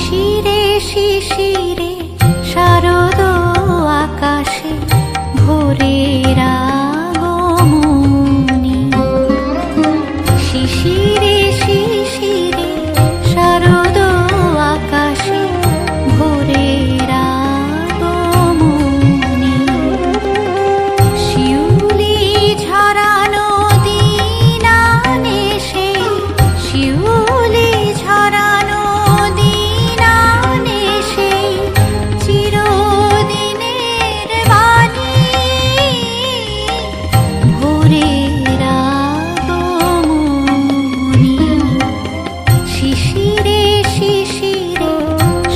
শিশিরে শিশিরে শারদ আকাশে ভোরের আগমনী। শিশিরে শিশিরে শারদ আকাশে ভোরের আগমনী। শিউলি ঝরানো দিন আনেছে, শিউলি ঝরানো দিন আনেছে চিরদিনের বাণী। ভোরের আগমনী। শিশিরে শিশিরে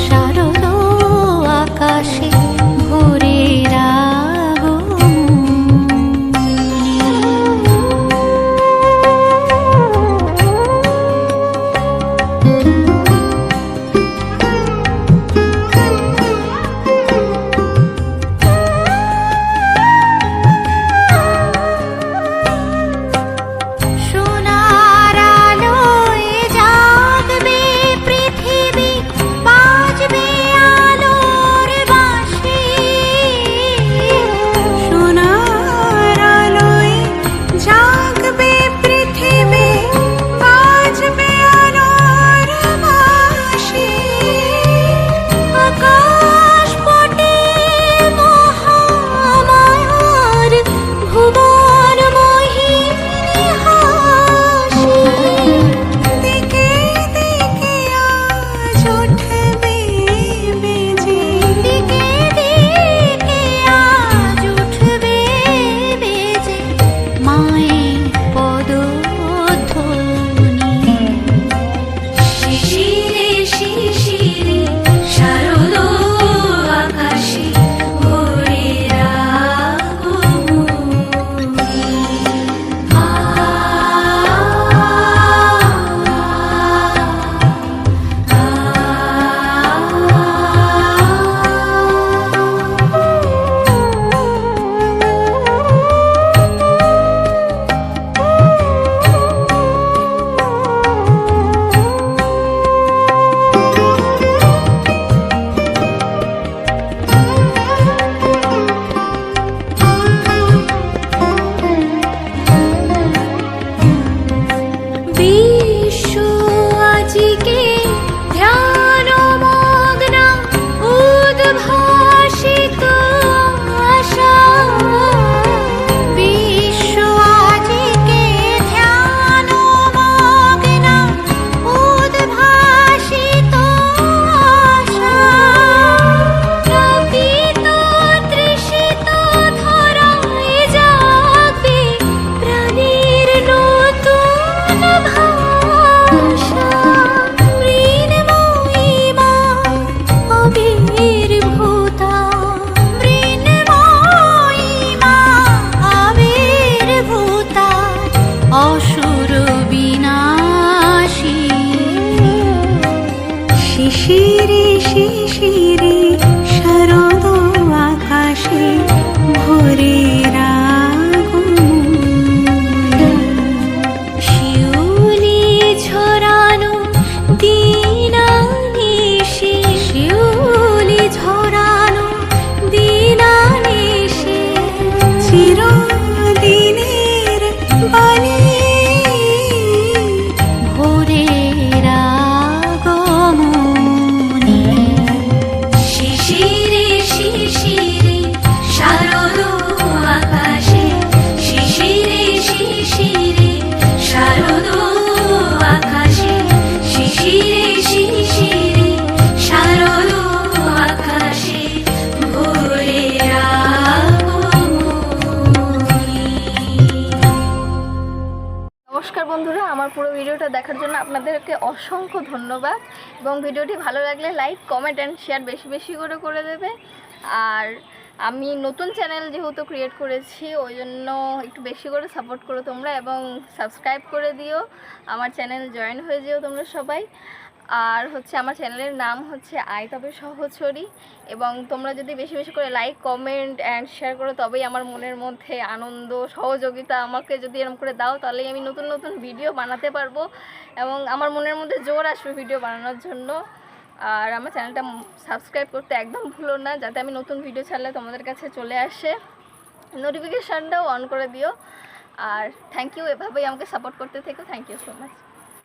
শারদ আকাশে ভোরের সোনার আলোয় জাগবে পৃথিবী, বাজবে আলোর বাঁশি। সোনার আলোয় জাগবে পৃথিবী, বাজবে আলোর বাঁশি। আকাশ পটে মহামায়ার ভুবন মোহিনী হাসি। দিকে দিকে আজ উঠবে বেজে, দিকে দিকে আজ উঠবে বেজে মায়ের পদধ্বনি। শিশিরে শিশিরে শারদ আকাশে ভোরের আগমনী। বিশ্ব আজিকে ধ্যানমগ্ন উদ্ভাসিত আশা। বিশ্ব আজিকে ধ্যানমগ্ন উদ্ভাসিত আশা। তপিত তৃষিত ধরায় জাগবে প্রাণের নতুন ভাষা। মৃন্ময়ী মা আবির্ভূতা, মৃন্ময়ী মা আবির্ভূতা অসুর বিনাশী। শিশিরে শিশিরে শারদ আকাশে ভোরের আগমনী। শিউলি ঝরানো দিন আনেছে, শিউলি ঝরানো দিন আনেছে চিরদিনের বাণী। ভোরের আগমনী। শিশিরে শিশিরে শারদ আকাশে, শিশিরে শিশিরে শারদ আকাশে, শিশিরে শিশিরে শারদ আকাশে ভোরের আগমনী। নমস্কার বন্ধুরা, আমার পুরো ভিডিওটা দেখার জন্য আপনাদেরকে অসংখ্য ধন্যবাদ। এবং ভিডিওটি ভালো লাগলে লাইক, কমেন্ট অ্যান্ড শেয়ার বেশি বেশি করে দেবে। আর আমি নতুন চ্যানেল যেহেতু ক্রিয়েট করেছি, ওই জন্য একটু বেশি করে সাপোর্ট করো তোমরা, এবং সাবস্ক্রাইব করে দিও, আমার চ্যানেল জয়েন হয়ে যেও তোমরা সবাই। আর হচ্ছে আমার চ্যানেলের নাম হচ্ছে আই তবে সহচরী। এবং তোমরা যদি বেশি বেশি করে লাইক, কমেন্ট অ্যান্ড শেয়ার করো, তবেই আমার মনের মধ্যে আনন্দ, সহযোগিতা আমাকে যদি এরকম করে দাও, তাহলেই আমি নতুন নতুন ভিডিও বানাতে পারবো এবং আমার মনের মধ্যে জোর আসবে ভিডিও বানানোর জন্য। আর আমার চ্যানেলটা সাবস্ক্রাইব করতে একদম ভুলো না, যাতে আমি নতুন ভিডিও ছাড়লে তোমাদের কাছে চলে আসে। নোটিফিকেশানটাও অন করে দিও। আর থ্যাংক ইউ, এভাবেই আমাকে সাপোর্ট করতে থেকো। Thank you so much.